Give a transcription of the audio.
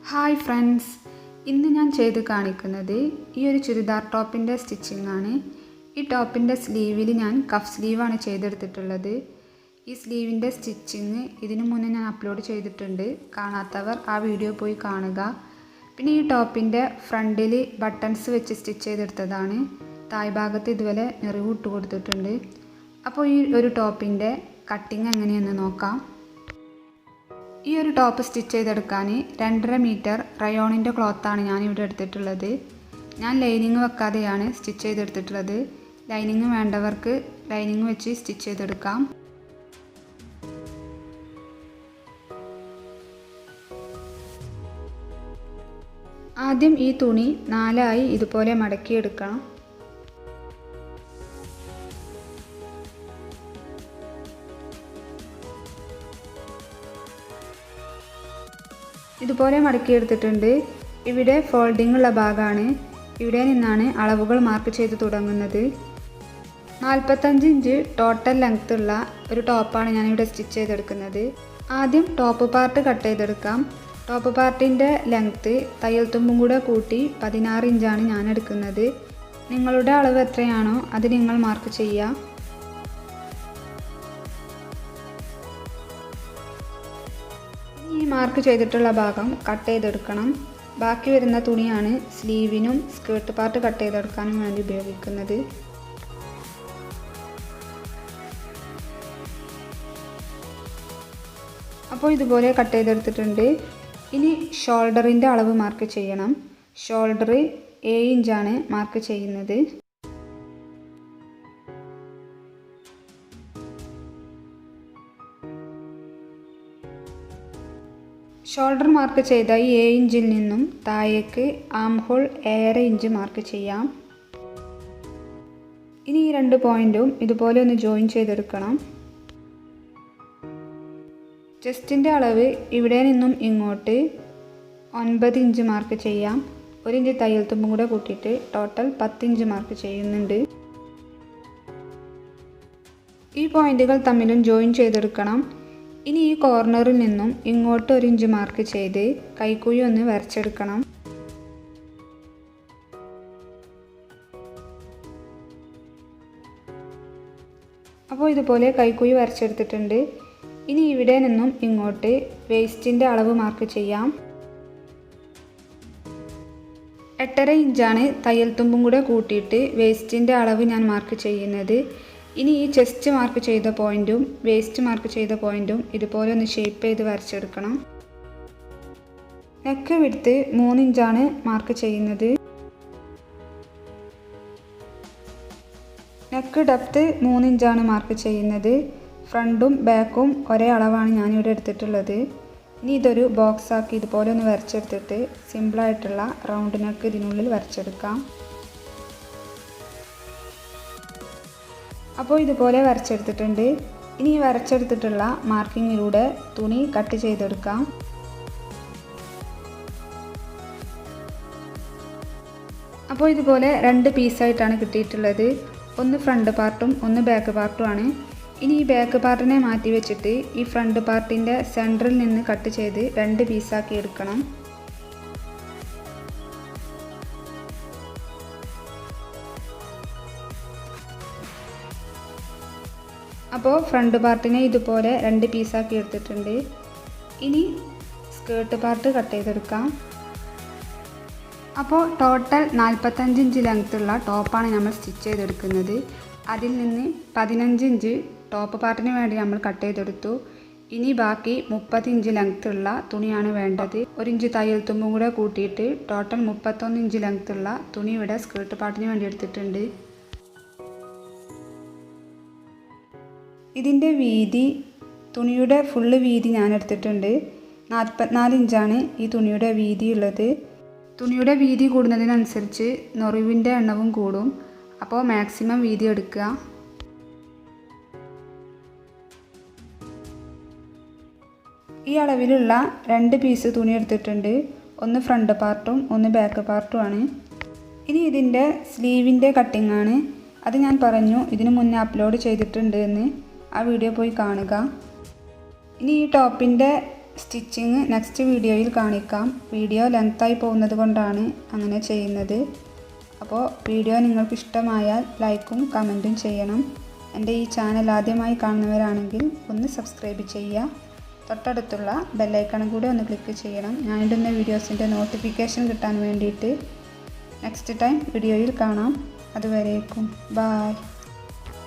Hi friends, ഇന്ന് ഞാൻ ചെയ്ത് കാണിക്കുന്നത് ഈ ഒരു ചുരിദാർ ടോപ്പിൻ്റെ സ്റ്റിച്ചിങ് ആണ്. ഈ ടോപ്പിൻ്റെ സ്ലീവിൽ ഞാൻ കഫ് സ്ലീവാണ് ചെയ്തെടുത്തിട്ടുള്ളത്. ഈ സ്ലീവിൻ്റെ സ്റ്റിച്ചിങ് ഇതിനു മുന്നേ ഞാൻ അപ്ലോഡ് ചെയ്തിട്ടുണ്ട്. കാണാത്തവർ ആ വീഡിയോ പോയി കാണുക. പിന്നെ ഈ ടോപ്പിൻ്റെ ഫ്രണ്ടിൽ ബട്ടൺസ് വെച്ച് സ്റ്റിച്ച് ചെയ്തെടുത്തതാണ്. തായ് ഭാഗത്ത് ഇതുപോലെ ഞെറിവ് ഇട്ട് കൊടുത്തിട്ടുണ്ട്. അപ്പോൾ ഈ ഒരു ടോപ്പിൻ്റെ കട്ടിങ് എങ്ങനെയെന്ന് നോക്കാം. ഈ ഒരു ടോപ്പ് സ്റ്റിച്ച് ചെയ്തെടുക്കാൻ 2.5 മീറ്റർ റയോണിൻ്റെ ക്ലോത്താണ് ഞാനിവിടെ എടുത്തിട്ടുള്ളത്. ഞാൻ ലൈനിങ് വെക്കാതെയാണ് സ്റ്റിച്ച് ചെയ്തെടുത്തിട്ടുള്ളത്. ലൈനിങ് വേണ്ടവർക്ക് ലൈനിങ് വെച്ച് സ്റ്റിച്ച് ചെയ്തെടുക്കാം. ആദ്യം ഈ തുണി 4 ഇതുപോലെ മടക്കിയെടുക്കണം. ഇതുപോലെ മടക്കിയെടുത്തിട്ടുണ്ട്. ഇവിടെ ഫോൾഡിംഗ് ഉള്ള ഭാഗമാണ്. ഇവിടെ നിന്നാണ് അളവുകൾ മാർക്ക് ചെയ്ത് തുടങ്ങുന്നത്. 45 ഇഞ്ച് ടോട്ടൽ ലെങ്ത് ഉള്ള ഒരു ടോപ്പാണ് ഞാനിവിടെ സ്റ്റിച്ച് ചെയ്തെടുക്കുന്നത്. ആദ്യം ടോപ്പ് പാർട്ട് കട്ട് ചെയ്തെടുക്കാം. ടോപ്പ് പാർട്ടിൻ്റെ ലെങ്ത്ത് തയ്യൽ തുമ്പും കൂടെ കൂട്ടി 16 ഇഞ്ചാണ് ഞാൻ എടുക്കുന്നത്. നിങ്ങളുടെ അളവ് എത്രയാണോ അത് നിങ്ങൾ മാർക്ക് ചെയ്യുക. ഈ മാർക്ക് ചെയ്തിട്ടുള്ള ഭാഗം കട്ട് ചെയ്തെടുക്കണം. ബാക്കി വരുന്ന തുണിയാണ് സ്ലീവിനും സ്കേർട്ട് പാർട്ട് കട്ട് ചെയ്തെടുക്കാനും വേണ്ടി ഉപയോഗിക്കുന്നത്. അപ്പോൾ ഇതുപോലെ കട്ട് ചെയ്തെടുത്തിട്ടുണ്ട്. ഇനി ഷോൾഡറിൻ്റെ അളവ് മാർക്ക് ചെയ്യണം. ഷോൾഡർ 7 ഇഞ്ചാണ് മാർക്ക് ചെയ്യുന്നത്. ഷോൾഡർ മാർക്ക് ചെയ്ത ഈ 7 ഇഞ്ചിൽ നിന്നും താഴേക്ക് ആം ഹോൾ 1.5 ഇഞ്ച് മാർക്ക് ചെയ്യാം. ഇനി ഈ 2 പോയിൻറ്റും ഇതുപോലെ ഒന്ന് ജോയിൻ ചെയ്തെടുക്കണം. ചെസ്റ്റിൻ്റെ അളവ് ഇവിടെ നിന്നും ഇങ്ങോട്ട് 9 ഇഞ്ച് മാർക്ക് ചെയ്യാം. 1 ഇഞ്ച് തയ്യൽ തുമ്പും കൂടെ കൂട്ടിയിട്ട് ടോട്ടൽ 10 ഇഞ്ച് മാർക്ക് ചെയ്യുന്നുണ്ട്. ഈ പോയിൻറ്റുകൾ തമ്മിലും ജോയിൻ ചെയ്തെടുക്കണം. ഇനി ഈ കോർണറിൽ നിന്നും ഇങ്ങോട്ട് 1 ഇഞ്ച് മാർക്ക് ചെയ്ത് കൈക്കുഴി ഒന്ന് വരച്ചെടുക്കണം. അപ്പോൾ ഇതുപോലെ കൈക്കുഴി വരച്ചെടുത്തിട്ടുണ്ട്. ഇനി ഇവിടെ നിന്നും ഇങ്ങോട്ട് വേസ്റ്റിൻ്റെ അളവ് മാർക്ക് ചെയ്യാം. 8.5 ഇഞ്ചാണ് തയ്യൽ തുമ്പും കൂടെ കൂട്ടിയിട്ട് വേസ്റ്റിൻ്റെ അളവ് ഞാൻ മാർക്ക് ചെയ്യുന്നത്. ഇനി ഈ ചെസ്റ്റ് മാർക്ക് ചെയ്ത പോയിൻറ്റും വേസ്റ്റ് മാർക്ക് ചെയ്ത പോയിൻറ്റും ഇതുപോലെ ഒന്ന് ഷേപ്പ് ചെയ്ത് വരച്ചെടുക്കണം. നെക്ക് വിഡ്ത്ത് 3 ഇഞ്ചാണ് മാർക്ക് ചെയ്യുന്നത്. നെക്ക് ഡെപ്ത്ത് 3 ഇഞ്ചാണ് മാർക്ക് ചെയ്യുന്നത്. ഫ്രണ്ടും ബാക്കും ഒരേ അളവാണ് ഞാനിവിടെ എടുത്തിട്ടുള്ളത്. ഇനി ഇതൊരു ബോക്സ് ആക്കി ഇതുപോലെ ഒന്ന് വരച്ചെടുത്തിട്ട് സിമ്പിളായിട്ടുള്ള റൗണ്ട് നെക്ക് ഇതിനുള്ളിൽ വരച്ചെടുക്കാം. അപ്പോൾ ഇതുപോലെ വരച്ചെടുത്തിട്ടുണ്ട്. ഇനി വരച്ചെടുത്തിട്ടുള്ള മാർക്കിങ്ങിലൂടെ തുണി കട്ട് ചെയ്തെടുക്കാം. അപ്പോൾ ഇതുപോലെ 2 പീസായിട്ടാണ് കിട്ടിയിട്ടുള്ളത്. ഒന്ന് ഫ്രണ്ട് പാർട്ടും ഒന്ന് ബാക്ക് പാർട്ടുമാണ്. ഇനി ഈ ബാക്ക് പാർട്ടിനെ മാറ്റി വെച്ചിട്ട് ഈ ഫ്രണ്ട് പാർട്ടിൻ്റെ സെൻറ്ററിൽ നിന്ന് കട്ട് ചെയ്ത് 2 പീസാക്കി എടുക്കണം. അപ്പോൾ ഫ്രണ്ട് പാർട്ടിനെ ഇതുപോലെ 2 പീസാക്കി എടുത്തിട്ടുണ്ട്. ഇനി സ്കേർട്ട് പാർട്ട് കട്ട് ചെയ്തെടുക്കാം. അപ്പോൾ ടോട്ടൽ 45 ഇഞ്ച് ലെങ്ത്തുള്ള ടോപ്പാണ് നമ്മൾ സ്റ്റിച്ച് ചെയ്തെടുക്കുന്നത്. അതിൽ നിന്ന് 15 ഇഞ്ച് ടോപ്പ് പാർട്ടിന് വേണ്ടി നമ്മൾ കട്ട് ചെയ്തെടുത്തു. ഇനി ബാക്കി 30 ഇഞ്ച് ലെങ്ത്തുള്ള തുണിയാണ് വേണ്ടത്. 1 ഇഞ്ച് തയ്യൽ തുമ്പും കൂടെ കൂട്ടിയിട്ട് ടോട്ടൽ 31 ഇഞ്ച് ലെങ്ത്തുള്ള തുണി ഇവിടെ സ്കേർട്ട് പാർട്ടിന് വേണ്ടി എടുത്തിട്ടുണ്ട്. ഇതിൻ്റെ വീതി, തുണിയുടെ ഫുള്ള് വീതി ഞാൻ എടുത്തിട്ടുണ്ട്. 44 ഇഞ്ചാണ് ഈ തുണിയുടെ വീതി ഉള്ളത്. തുണിയുടെ വീതി കൂടുന്നതിനനുസരിച്ച് ഞൊറിവിൻ്റെ എണ്ണവും കൂടും. അപ്പോൾ മാക്സിമം വീതി എടുക്കുക. ഈ അളവിലുള്ള 2 പീസ് തുണി എടുത്തിട്ടുണ്ട്. ഒന്ന് ഫ്രണ്ട് പാർട്ടും ഒന്ന് ബാക്ക് പാർട്ടുമാണ്. ഇനി ഇതിൻ്റെ സ്ലീവിൻ്റെ കട്ടിംഗ് ആണ്. അത് ഞാൻ പറഞ്ഞു ഇതിനു മുന്നേ അപ്ലോഡ് ചെയ്തിട്ടുണ്ട് എന്ന്. ആ വീഡിയോ പോയി കാണുക. ഇനി ഈ ടോപ്പിൻ്റെ സ്റ്റിച്ചിങ് നെക്സ്റ്റ് വീഡിയോയിൽ കാണിക്കാം. വീഡിയോ ലെങ്തായി പോകുന്നത് കൊണ്ടാണ് അങ്ങനെ ചെയ്യുന്നത്. അപ്പോൾ വീഡിയോ നിങ്ങൾക്ക് ഇഷ്ടമായാൽ ലൈക്കും കമൻറ്റും ചെയ്യണം. എൻ്റെ ഈ ചാനൽ ആദ്യമായി കാണുന്നവരാണെങ്കിൽ ഒന്ന് സബ്സ്ക്രൈബ് ചെയ്യുക. തൊട്ടടുത്തുള്ള ബെല്ലൈക്കണും കൂടി ഒന്ന് ക്ലിക്ക് ചെയ്യണം. ഞാൻ ഇടുന്ന വീഡിയോസിൻ്റെ നോട്ടിഫിക്കേഷൻ കിട്ടാൻ വേണ്ടിയിട്ട്. നെക്സ്റ്റ് ടൈം വീഡിയോയിൽ കാണാം. അതുവരേക്കും ബൈ.